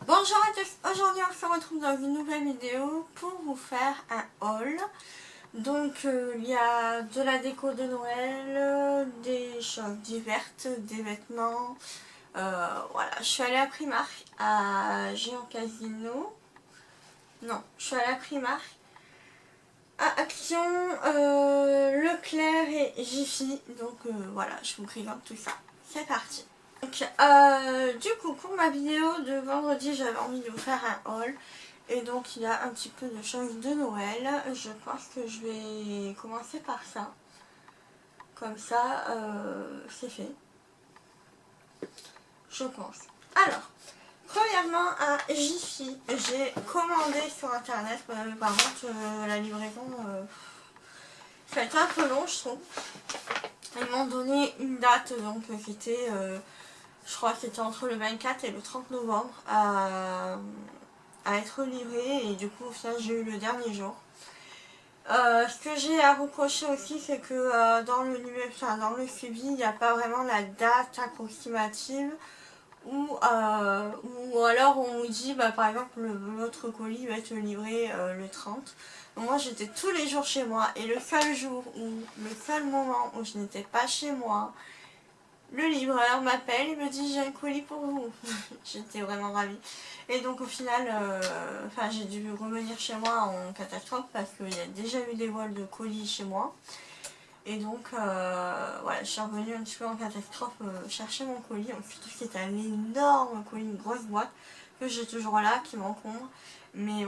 Bonjour à tous, aujourd'hui on se retrouve dans une nouvelle vidéo pour vous faire un haul. Donc il y a de la déco de Noël, des choses diverses, des vêtements. Voilà, je suis allée à Primark, à Géant Casino. Non, je suis allée à Primark, à Action, Leclerc et Jiffy. Donc voilà, je vous présente tout ça. C'est parti. Donc, du coup, pour ma vidéo de vendredi, j'avais envie de vous faire un haul. Et donc, il y a un petit peu de choses de Noël. Je pense que je vais commencer par ça. Comme ça, c'est fait. Je pense. Alors, premièrement, à Jiffy, j'ai commandé sur internet. Par contre, la livraison, ça a été un peu long, je trouve. Ils m'ont donné une date, donc c'était... je crois que c'était entre le 24 et le 30 novembre à être livré, et du coup au final j'ai eu le dernier jour. Ce que j'ai à reprocher aussi, c'est que dans le suivi, il n'y a pas vraiment la date approximative, ou alors on nous dit par exemple votre colis va être livré le 30. Donc moi j'étais tous les jours chez moi, et le seul moment où je n'étais pas chez moi, le livreur m'appelle, il me dit j'ai un colis pour vous. J'étais vraiment ravie. Et donc au final, j'ai dû revenir chez moi en catastrophe parce qu'il y a déjà eu des vols de colis chez moi. Et donc voilà, je suis revenue un petit peu en catastrophe chercher mon colis. Donc, surtout que c'était un énorme colis, une grosse boîte que j'ai toujours là, qui m'encombre. Mais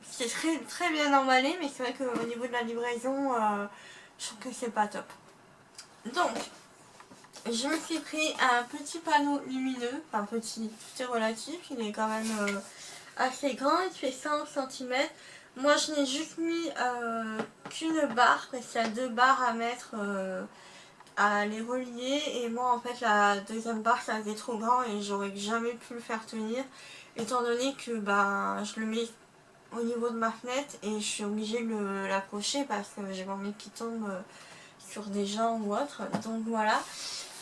c'est très, très bien emballé, mais c'est vrai qu'au niveau de la livraison, je trouve que c'est pas top. Donc, je me suis pris un petit panneau lumineux, enfin petit, tout est relatif, il est quand même assez grand, il fait 100 cm. Moi je n'ai juste mis qu'une barre, parce qu'il y a deux barres à mettre, à les relier, et moi en fait la deuxième barre ça faisait trop grand et j'aurais jamais pu le faire tenir, étant donné que je le mets au niveau de ma fenêtre et je suis obligée de l'accrocher parce que j'ai pas envie qu'il tombe sur des gens ou autre, donc voilà.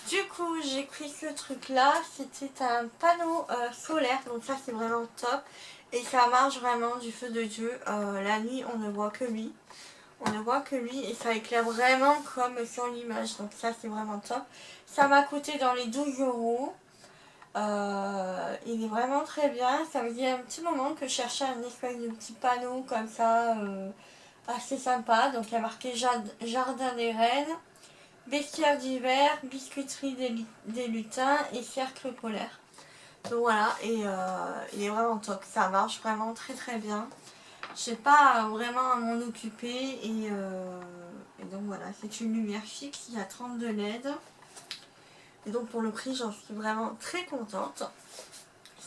Du coup, j'ai pris ce truc là, c'était un panneau solaire, donc ça c'est vraiment top. Et ça marche vraiment du feu de Dieu. La nuit, on ne voit que lui. On ne voit que lui et ça éclaire vraiment comme sur l'image. Donc ça c'est vraiment top. Ça m'a coûté dans les 12 euros. Il est vraiment très bien. Ça me dit un petit moment que je cherchais un espèce de petit panneau comme ça, assez sympa. Donc il y a marqué Jardin des Reines, bestiaire d'hiver, biscuiterie des lutins et cercle polaire. Donc voilà, et il est vraiment top, ça marche vraiment très très bien. J'ai pas vraiment à m'en occuper, et donc voilà, c'est une lumière fixe, il y a 32 LED. Et donc pour le prix, j'en suis vraiment très contente.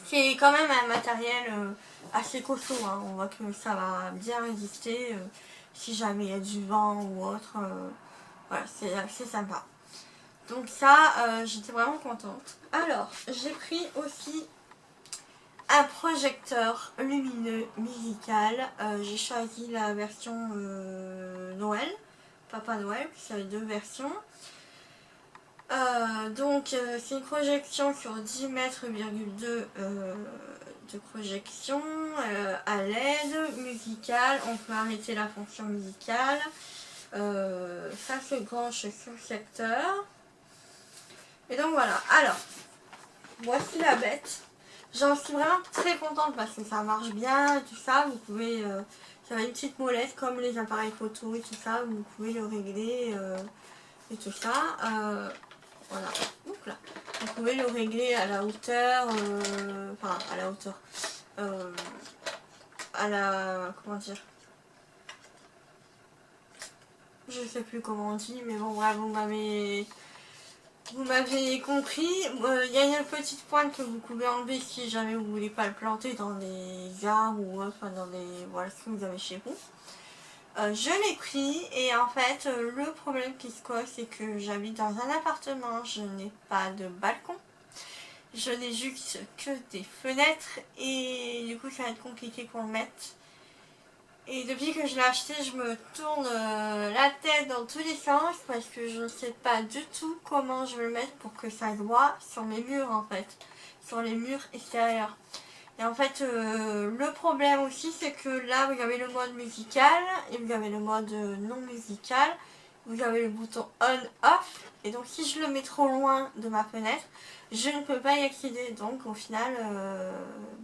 C'est quand même un matériel assez costaud, hein. On voit que ça va bien résister si jamais il y a du vent ou autre. Voilà, c'est assez sympa. Donc ça, j'étais vraiment contente. Alors, j'ai pris aussi un projecteur lumineux musical. J'ai choisi la version Noël, Papa Noël, c'est les deux versions. C'est une projection sur 10 mètres, de projection à LED, musicale. On peut arrêter la fonction musicale. Ça se branche sur le secteur. Et donc voilà, alors, voici la bête. J'en suis vraiment très contente parce que ça marche bien et tout ça. Vous pouvez, ça a une petite molette comme les appareils photo et tout ça. Vous pouvez le régler et tout ça. Voilà, donc là, vous pouvez le régler à la hauteur, à la hauteur, comment dire, je sais plus comment on dit, mais bon, bref, vous m'avez compris. Il y a une petite pointe que vous pouvez enlever si jamais vous voulez pas le planter dans des arbres ou dans des... Voilà ce que vous avez chez vous. Je l'ai pris et en fait le problème qui se cause, c'est que j'habite dans un appartement, je n'ai pas de balcon. Je n'ai juste que des fenêtres et du coup ça va être compliqué pour le mettre. Et depuis que je l'ai acheté, je me tourne la tête dans tous les sens parce que je ne sais pas du tout comment je vais le mettre pour que ça se voit sur mes murs en fait, sur les murs extérieurs. Et en fait, le problème aussi, c'est que là, vous avez le mode musical et vous avez le mode non musical. Vous avez le bouton on-off. Et donc, si je le mets trop loin de ma fenêtre, je ne peux pas y accéder. Donc, au final,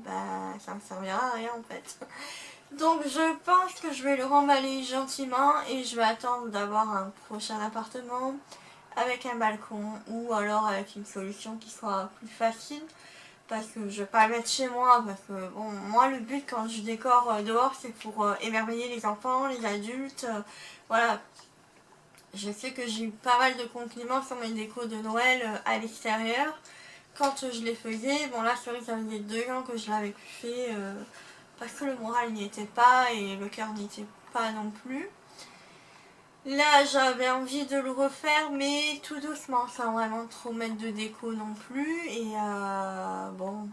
ça me servira à rien en fait. Donc, je pense que je vais le remballer gentiment et je vais attendre d'avoir un prochain appartement avec un balcon ou alors avec une solution qui soit plus facile. Parce que je vais pas le mettre chez moi, parce que bon, moi le but quand je décore dehors c'est pour émerveiller les enfants, les adultes, voilà. Je sais que j'ai eu pas mal de compliments sur mes décos de Noël à l'extérieur quand je les faisais. Bon là c'est vrai que ça faisait 2 ans que je l'avais plus fait parce que le moral n'y était pas et le cœur n'y était pas non plus. Là j'avais envie de le refaire mais tout doucement, sans vraiment trop mettre de déco non plus et bon...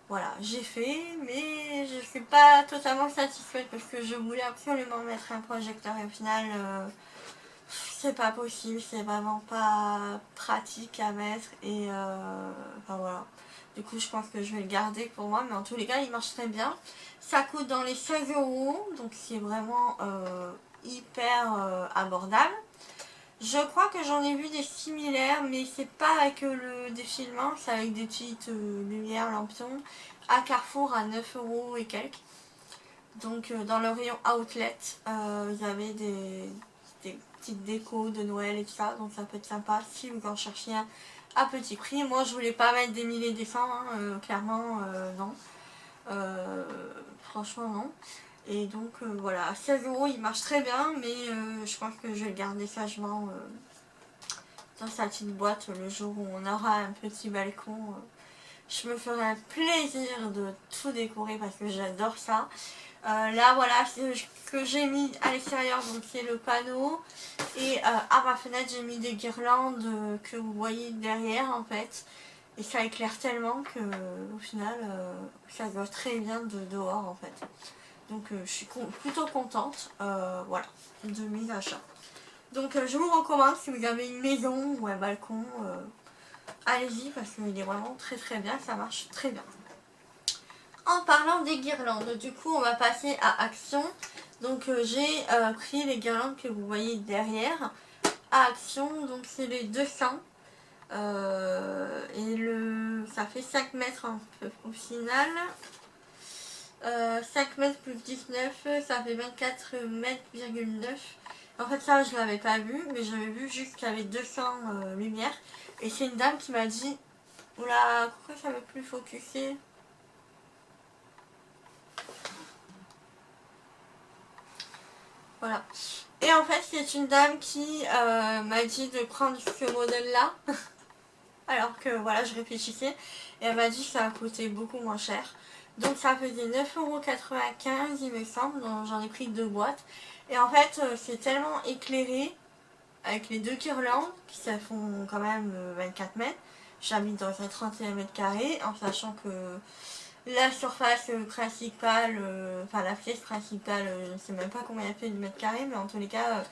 Voilà, j'ai fait, mais je suis pas totalement satisfaite parce que je voulais absolument mettre un projecteur et au final, c'est pas possible, c'est vraiment pas pratique à mettre et enfin voilà. Du coup, je pense que je vais le garder pour moi, mais en tous les cas, il marche très bien. Ça coûte dans les 16 €, donc c'est vraiment hyper abordable. Je crois que j'en ai vu des similaires, mais c'est pas avec le défilement, c'est avec des petites lumières, lampions, à Carrefour à 9 € et quelques. Donc dans le rayon outlet, il y avait des petites décos de Noël et tout ça, donc ça peut être sympa si vous en cherchez un à petit prix. Moi je voulais pas mettre des milliers des cents, hein, clairement non. Franchement non. Et donc voilà, à 16 € il marche très bien, mais je pense que je vais le garder sagement dans sa petite boîte le jour où on aura un petit balcon. Je me ferai un plaisir de tout décorer parce que j'adore ça. Là voilà, ce que j'ai mis à l'extérieur, donc c'est le panneau. Et à ma fenêtre j'ai mis des guirlandes que vous voyez derrière en fait. Et ça éclaire tellement que au final ça se voit très bien de dehors en fait. Donc je suis plutôt contente voilà, de mes achats. Donc je vous recommande si vous avez une maison ou un balcon, allez-y parce qu'il est vraiment très très bien, ça marche très bien. En parlant des guirlandes, du coup on va passer à Action. Donc j'ai pris les guirlandes que vous voyez derrière à Action, donc c'est les 200. Et ça fait 5 mètres au final. 5 mètres plus 19, ça fait 24 mètres,9. En fait ça je l'avais pas vu, mais j'avais vu juste qu'il y avait 200 lumières. Et c'est une dame qui m'a dit, oula, pourquoi ça veut plus focuser? Voilà. Et en fait c'est une dame qui m'a dit de prendre ce modèle là. Alors que voilà, je réfléchissais. Et elle m'a dit que ça a coûté beaucoup moins cher. Donc ça faisait 9,95 € il me semble. J'en ai pris 2 boîtes. Et en fait c'est tellement éclairé avec les 2 guirlandes qui ça font quand même 24 mètres. J'habite dans un 31 mètres carrés en sachant que la surface principale, enfin la pièce principale, je ne sais même pas combien elle fait de mètres carrés, mais en tous les cas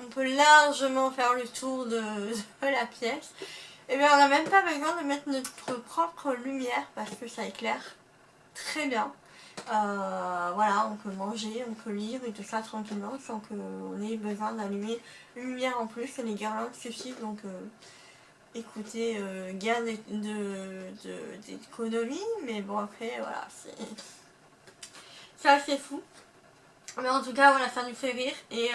on peut largement faire le tour de la pièce. Et bien on n'a même pas besoin de mettre notre propre lumière parce que ça éclaire très bien. Voilà, on peut manger, on peut lire et tout ça tranquillement sans qu'on ait besoin d'allumer une lumière en plus. Et les guirlandes suffisent, donc écoutez, gain d'économie, mais bon après voilà, c'est assez fou. Mais en tout cas voilà, ça nous fait rire et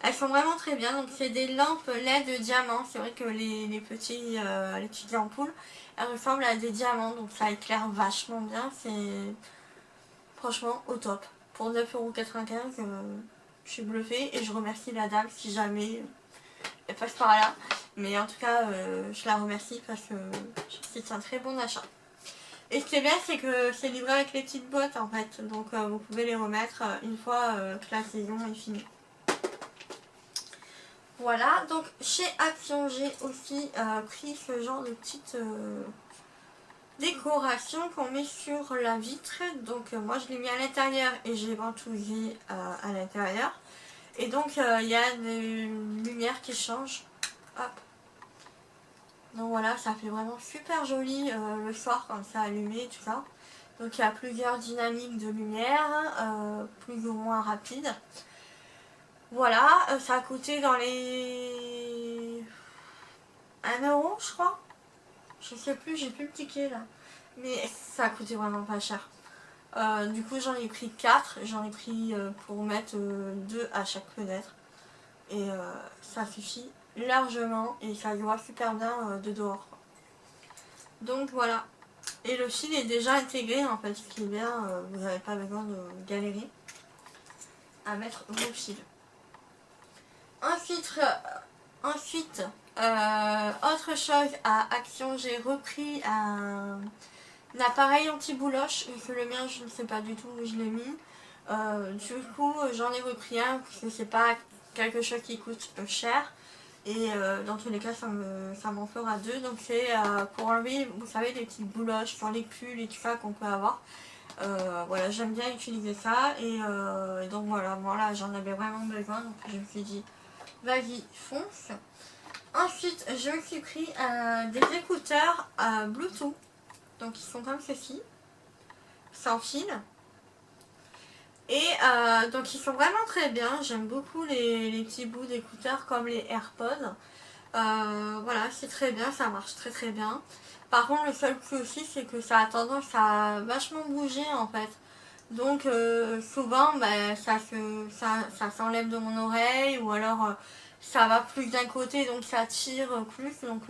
elles sont vraiment très bien. Donc c'est des lampes LED diamant. C'est vrai que les petites ampoules, elles ressemblent à des diamants, donc ça éclaire vachement bien. C'est franchement au top. Pour 9,95 €, je suis bluffée et je remercie la dame si jamais elle passe par là. Mais en tout cas, je la remercie parce que c'est un très bon achat. Et ce qui est bien, c'est que c'est livré avec les petites boîtes en fait. Donc vous pouvez les remettre une fois que la saison est finie. Voilà, donc chez Action, j'ai aussi pris ce genre de petite décoration qu'on met sur la vitre. Donc moi je l'ai mis à l'intérieur et j'ai ventousé à l'intérieur. Et donc il y a des lumières qui changent. Hop. Donc voilà, ça fait vraiment super joli le soir quand c'est allumé tout ça. Donc il y a plusieurs dynamiques de lumière, plus ou moins rapides. Voilà, ça a coûté dans les 1 € je crois. Je sais plus, j'ai plus le ticket là. Mais ça a coûté vraiment pas cher. Du coup j'en ai pris 4, j'en ai pris pour mettre 2 à chaque fenêtre. Et ça suffit largement et ça se voit super bien de dehors. Donc voilà. Et le fil est déjà intégré en fait, ce qui est bien, vous n'avez pas besoin de galérer à mettre vos fils. Ensuite, autre chose à Action, j'ai repris un appareil anti-bouloche, parce que le mien je ne sais pas du tout où je l'ai mis. Du coup j'en ai repris un parce que c'est pas quelque chose qui coûte cher. Et dans tous les cas ça m'en fera 2. Donc c'est pour enlever, vous savez, les petites bouloches sur les pulls et tout ça qu'on peut avoir. Voilà, j'aime bien utiliser ça. Et donc voilà, moi là j'en avais vraiment besoin. Donc je me suis dit, vas-y, fonce. Ensuite je me suis pris des écouteurs Bluetooth. Donc ils sont comme ceci, sans fil. Et donc ils sont vraiment très bien. J'aime beaucoup les petits bouts d'écouteurs comme les AirPods. Voilà, c'est très bien, ça marche très très bien. Par contre, le seul coup aussi, c'est que ça a tendance à vachement bouger en fait. Donc souvent, ça s'enlève de mon oreille, ou alors ça va plus d'un côté, donc ça tire plus. Donc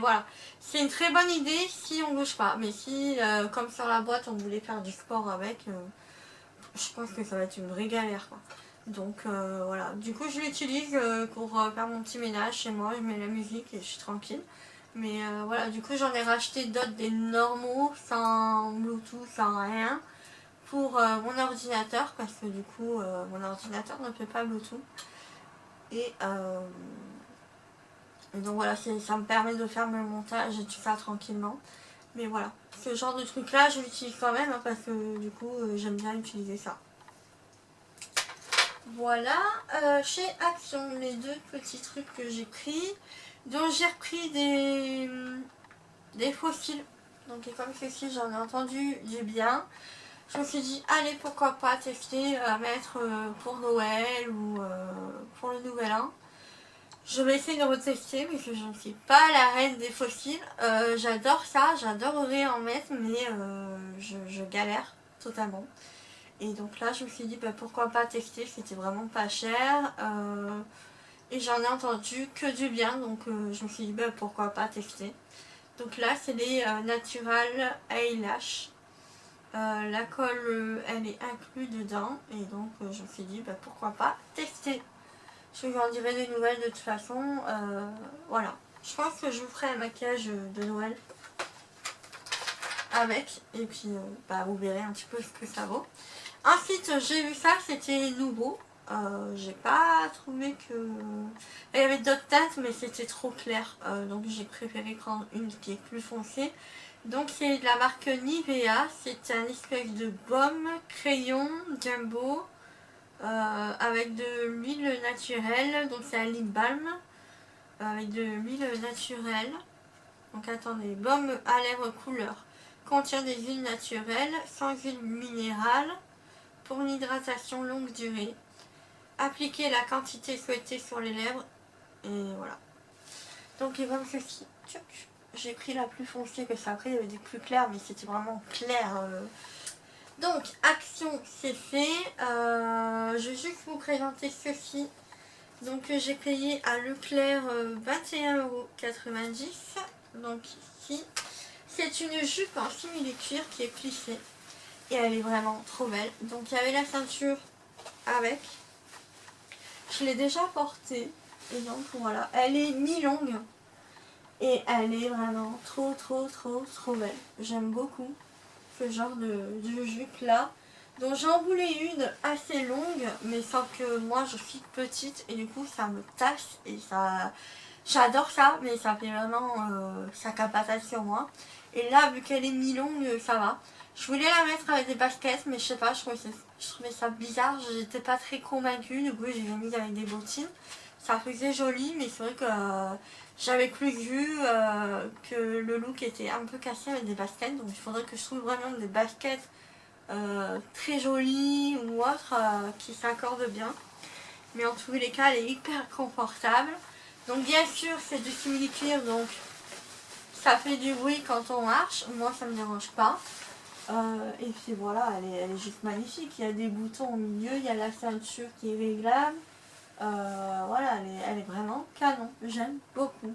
voilà, c'est une très bonne idée si on bouge pas. Mais si, comme sur la boîte, on voulait faire du sport avec, je pense que ça va être une vraie galère quoi. Donc voilà, du coup je l'utilise pour faire mon petit ménage chez moi, je mets la musique et je suis tranquille. Mais voilà, du coup j'en ai racheté d'autres, des normaux, sans Bluetooth, sans rien, pour mon ordinateur, parce que du coup mon ordinateur ne fait pas Bluetooth. Et donc voilà, ça me permet de faire mon montage et tout ça tranquillement. Mais voilà, ce genre de truc là je l'utilise quand même, hein, parce que du coup j'aime bien utiliser ça. Voilà, chez Action, les 2 petits trucs que j'ai pris. Donc j'ai repris des fossiles. Donc comme ceci, j'en ai entendu du bien. Je me suis dit, allez, pourquoi pas tester à mettre pour Noël ou pour le Nouvel An. Je vais essayer de retester, mais je ne suis pas la reine des fossiles. J'adore ça, j'adorerais en mettre, mais je galère totalement. Et donc là je me suis dit pourquoi pas tester, c'était vraiment pas cher. Et j'en ai entendu que du bien, donc je me suis dit pourquoi pas tester. Donc là c'est les Natural Eyelash. La colle elle est inclue dedans, et donc je me suis dit pourquoi pas tester. Je vous en dirai des nouvelles de toute façon. Voilà, je pense que je vous ferai un maquillage de Noël avec, et puis vous verrez un petit peu ce que ça vaut. Ensuite j'ai vu ça, c'était nouveau. J'ai pas trouvé que... Il y avait d'autres teintes mais c'était trop clair. Donc j'ai préféré prendre une qui est plus foncée. Donc c'est de la marque Nivea. C'est un espèce de baume crayon jumbo avec de l'huile naturelle. Donc c'est un lip balm avec de l'huile naturelle. Donc attendez, baume à lèvres couleur. Contient des huiles naturelles sans huile minérale. Pour une hydratation longue durée, appliquez la quantité souhaitée sur les lèvres, et voilà. Donc et comme ceci, j'ai pris la plus foncée que ça. Après il y avait des plus clairs, mais c'était vraiment clair. Donc Action c'est fait. Je vais juste vous présenter ceci. Donc j'ai payé à Leclerc 21,90 €. Donc ici c'est une jupe en simili-cuir qui est plissée. Et elle est vraiment trop belle. Donc il y avait la ceinture avec. Je l'ai déjà portée. Et donc voilà. Elle est mi-longue. Et elle est vraiment trop belle. J'aime beaucoup ce genre de jupe là. Donc j'en voulais une assez longue. Mais sauf que moi je suis petite. Et du coup ça me tache. Et ça... J'adore ça. Mais ça fait vraiment... ça capatace sur moi. Et là vu qu'elle est mi-longue ça va. Je voulais la mettre avec des baskets, mais je sais pas, je trouvais ça bizarre, j'étais pas très convaincue, du coup j'ai mis avec des bottines. Ça faisait joli, mais c'est vrai que j'avais plus vu que le look était un peu cassé avec des baskets, donc il faudrait que je trouve vraiment des baskets très jolies ou autres qui s'accordent bien. Mais en tous les cas, elle est hyper confortable. Donc bien sûr, c'est du simili-cuir, donc ça fait du bruit quand on marche. Moi, ça me dérange pas. Et puis voilà, elle est juste magnifique. Il y a des boutons au milieu, il y a la ceinture qui est réglable. Voilà, elle est vraiment canon. J'aime beaucoup.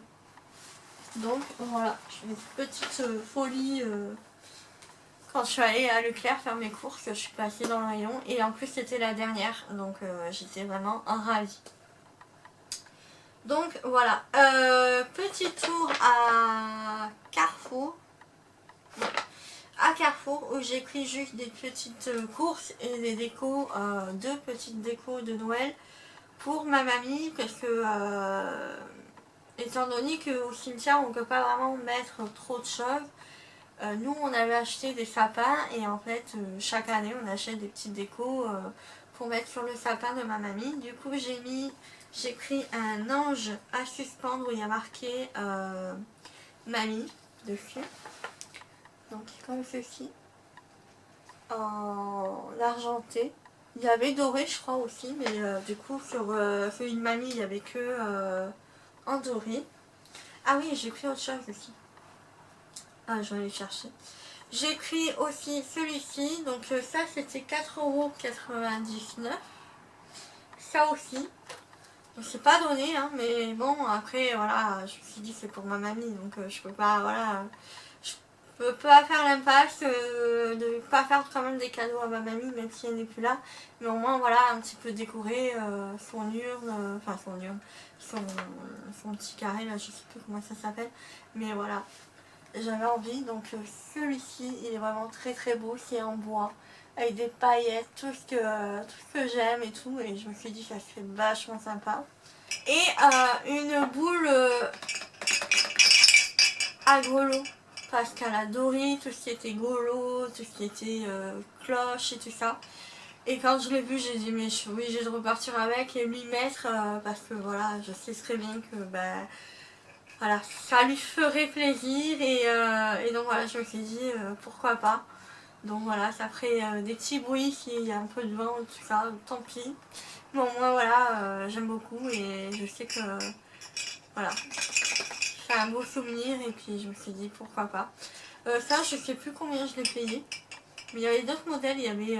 Donc voilà, je fais une petite folie quand je suis allée à Leclerc faire mes courses. Je suis passée dans le rayon et en plus c'était la dernière. Donc j'étais vraiment ravie. Donc voilà, petit tour à Carrefour. À Carrefour où j'ai pris juste des petites courses et des décos, deux petites décos de Noël pour ma mamie parce que étant donné qu'au cimetière on ne peut pas vraiment mettre trop de choses, nous on avait acheté des sapins et en fait chaque année on achète des petites décos pour mettre sur le sapin de ma mamie. Du coup j'ai pris un ange à suspendre où il y a marqué mamie dessus. Donc comme ceci, en argenté. Il y avait doré je crois aussi, mais du coup sur celui de mamie il n'y avait que en doré. Ah oui, j'ai pris autre chose aussi. Ah, je vais aller chercher. J'ai pris aussi celui-ci, donc ça c'était 4,99 €. Ça aussi. C'est pas donné, hein, mais bon, après voilà, je me suis dit c'est pour ma mamie, donc je peux pas, voilà. Je peux pas faire l'impasse de pas faire quand même des cadeaux à ma mamie même si elle n'est plus là, mais au moins voilà un petit peu décorer son urne, enfin son urne, son petit carré là, je sais plus comment ça s'appelle, mais voilà, j'avais envie. Donc celui-ci il est vraiment très très beau, c'est en bois avec des paillettes, tout ce que j'aime et tout, et je me suis dit ça serait vachement sympa. Et une boule à grelot. Parce qu'elle a adoré tout ce qui était golo, tout ce qui était cloche et tout ça. Et quand je l'ai vu, j'ai dit mais je suis obligée de repartir avec et lui mettre parce que voilà, je sais très bien que voilà, ça lui ferait plaisir et donc voilà, je me suis dit pourquoi pas. Donc voilà, ça ferait des petits bruits s'il y a un peu de vent, tout ça, tant pis. Bon moi voilà, j'aime beaucoup et je sais que voilà, c'est un beau souvenir et puis je me suis dit pourquoi pas. Ça je sais plus combien je l'ai payé, mais il y avait d'autres modèles, il y avait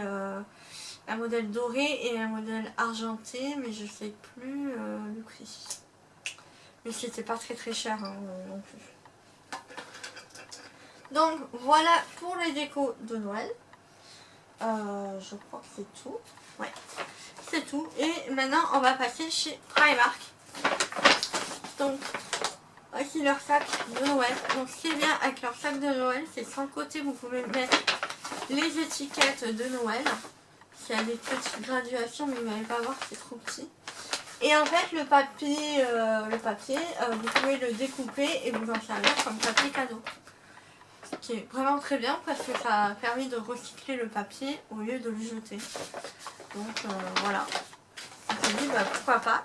un modèle doré et un modèle argenté, mais je sais plus le prix. Mais c'était pas très très cher hein, non plus. Donc voilà pour les décos de Noël. Je crois que c'est tout. Ouais, c'est tout. Et maintenant on va passer chez Primark. Donc voici leur sac de Noël. Donc ce qui est bien avec leur sac de Noël, c'est sur le côté vous pouvez mettre les étiquettes de Noël. Il y a des petites graduations, mais vous n'allez pas voir, c'est trop petit. Et en fait le papier, vous pouvez le découper et vous en servir comme papier cadeau. Ce qui est vraiment très bien parce que ça a permis de recycler le papier au lieu de le jeter. Donc voilà. Je me suis dit pourquoi pas.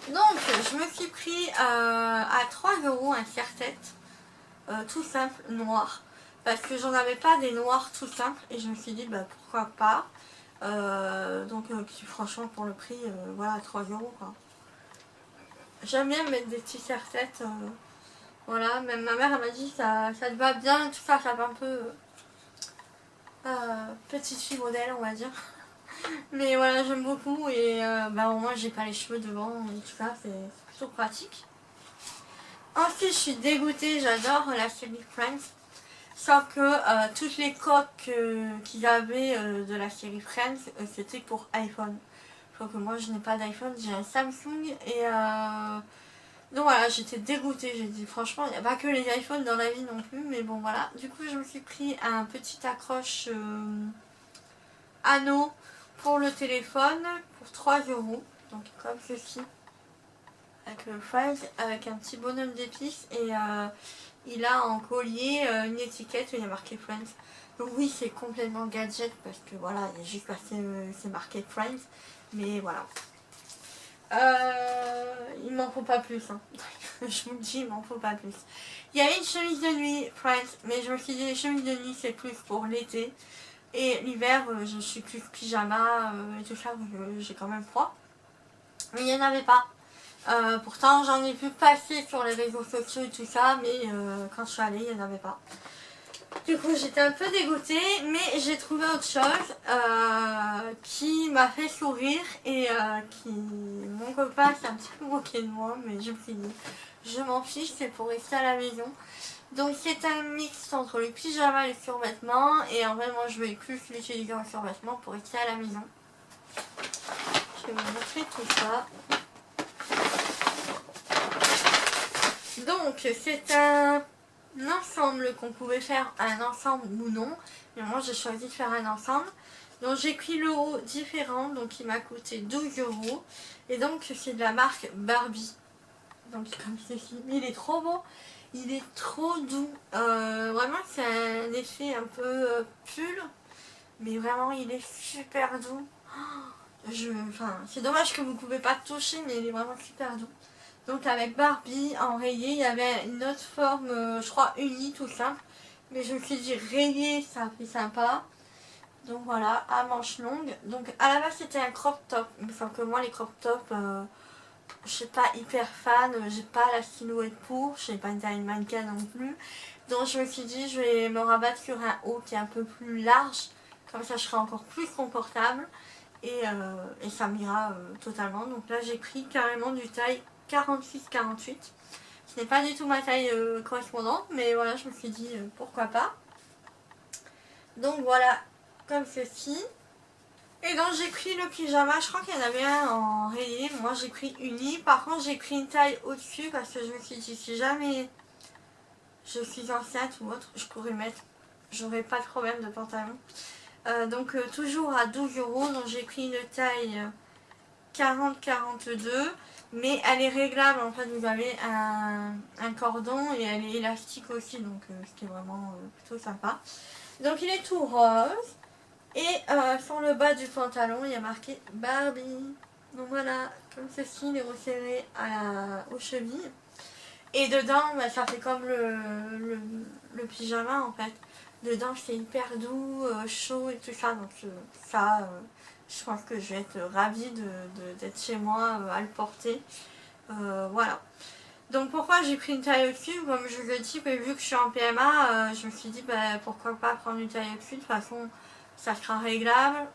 Donc je me suis pris à 3 € un serre-tête tout simple noir. Parce que j'en avais pas des noirs tout simples et je me suis dit pourquoi pas. Donc franchement pour le prix, voilà 3 € quoi. J'aime bien mettre des petits serre-têtes. Voilà, même ma mère elle m'a dit ça te va bien, tout ça, ça fait un peu petite fille modèle on va dire. Mais voilà, j'aime beaucoup et au moins j'ai pas les cheveux devant et tout ça, c'est plutôt pratique. Ensuite je suis dégoûtée, j'adore la série Friends. Sauf que toutes les coques qu'ils avaient de la série Friends, c'était pour iPhone. Sauf que moi je n'ai pas d'iPhone, j'ai un Samsung et donc voilà, j'étais dégoûtée, j'ai dit franchement il n'y a pas que les iPhones dans la vie non plus, mais bon voilà. Du coup je me suis pris un petit accroche anneau pour le téléphone pour 3 €, donc comme ceci. Avec le Friends, avec un petit bonhomme d'épices et il a en collier une étiquette où il y a marqué Friends. Donc oui c'est complètement gadget parce que voilà, il y a juste passé c'est marqué Friends, mais voilà. Il m'en faut pas plus. Hein. Je vous le dis, il m'en faut pas plus. Il y a une chemise de nuit, Friends, mais je me suis dit les chemises de nuit c'est plus pour l'été. Et l'hiver, je suis plus pyjama et tout ça, j'ai quand même froid. Mais il n'y en avait pas. Pourtant, j'en ai pu passer sur les réseaux sociaux et tout ça, mais quand je suis allée, il n'y en avait pas. Du coup, j'étais un peu dégoûtée, mais j'ai trouvé autre chose qui m'a fait sourire et qui... Mon copain s'est un petit peu moqué de moi, mais je me suis dit, je m'en fiche, c'est pour rester à la maison. Donc c'est un mix entre le pyjama et le survêtement, et en fait, moi, je vais plus l'utiliser en survêtement pour rester à la maison. Je vais vous montrer tout ça. Donc c'est un ensemble qu'on pouvait faire un ensemble ou non, mais moi j'ai choisi de faire un ensemble. Donc j'ai pris le haut différent, donc il m'a coûté 12 €, et donc c'est de la marque Barbie. Donc comme ceci, mais il est trop beau, il est trop doux, vraiment c'est un effet un peu pull, mais vraiment il est super doux. C'est dommage que vous ne pouvez pas toucher, mais il est vraiment super doux. Donc avec Barbie en rayé, il y avait une autre forme, je crois unie, tout simple. Mais je me suis dit rayé, ça fait sympa. Donc voilà, à manches longues. Donc à la base c'était un crop top. Sauf que moi les crop tops, je suis pas hyper fan. J'ai pas la silhouette pour. Je n'ai pas une taille mannequin non plus. Donc je me suis dit je vais me rabattre sur un haut qui est un peu plus large. Comme ça je serai encore plus confortable. Et ça m'ira totalement. Donc là j'ai pris carrément du taille 46-48. Ce n'est pas du tout ma taille correspondante, mais voilà, je me suis dit pourquoi pas. Donc voilà, comme ceci. Et donc j'ai pris le pyjama, je crois qu'il y en avait un en rayé, moi j'ai pris uni. Par contre j'ai pris une taille au-dessus parce que je me suis dit si jamais je suis enceinte ou autre, je pourrais mettre, j'aurais pas de problème de pantalon. Donc toujours à 12 €, donc j'ai pris une taille 40-42, mais elle est réglable, en fait vous avez un cordon et elle est élastique aussi, donc ce qui est vraiment plutôt sympa. Donc il est tout rose, et sur le bas du pantalon il y a marqué Barbie. Donc voilà, comme ceci, il est resserré aux chevilles. Et dedans, bah, ça fait comme le pyjama en fait. Dedans c'est hyper doux, chaud et tout ça, donc ça... je pense que je vais être ravie d'être chez moi à le porter. Voilà. Donc pourquoi j'ai pris une taille au-dessus? Comme je vous l'ai dit, vu que je suis en PMA, je me suis dit bah, pourquoi pas prendre une taille au-dessus. De toute façon, ça sera réglable.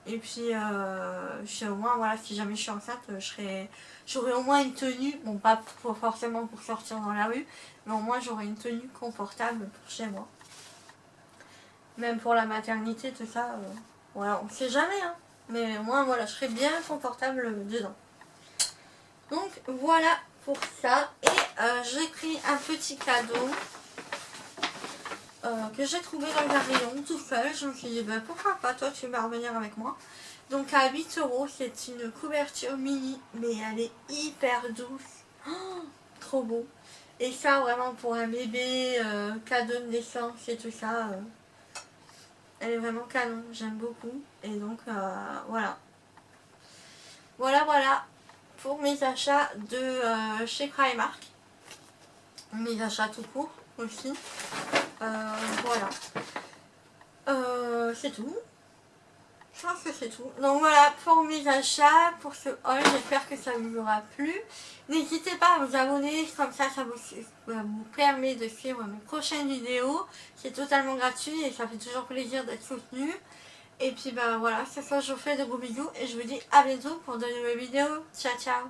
Et puis, au moins, voilà, si jamais je suis enceinte, j'aurai au moins une tenue. Bon, pas forcément pour sortir dans la rue, mais au moins j'aurai une tenue confortable pour chez moi. Même pour la maternité, tout ça, voilà, on sait jamais, hein. Mais moi, voilà, je serai bien confortable dedans. Donc, voilà pour ça. Et j'ai pris un petit cadeau que j'ai trouvé dans un rayon tout seul. Je me suis dit, bah, pourquoi pas, toi, tu vas revenir avec moi. Donc, à 8 €, c'est une couverture mini, mais elle est hyper douce. Oh, trop beau. Et ça, vraiment, pour un bébé, cadeau de naissance et tout ça... elle est vraiment canon, j'aime beaucoup. Et donc voilà. Voilà pour mes achats de chez Primark. Mes achats tout court aussi. Voilà. C'est tout. Je pense que c'est tout. Donc voilà pour mes achats, pour ce haul. J'espère que ça vous aura plu. N'hésitez pas à vous abonner, comme ça vous permet de suivre mes prochaines vidéos. C'est totalement gratuit et ça fait toujours plaisir d'être soutenu. Et puis bah voilà, ce soir je vous fais de gros bisous et je vous dis à bientôt pour de nouvelles vidéos. Ciao ciao.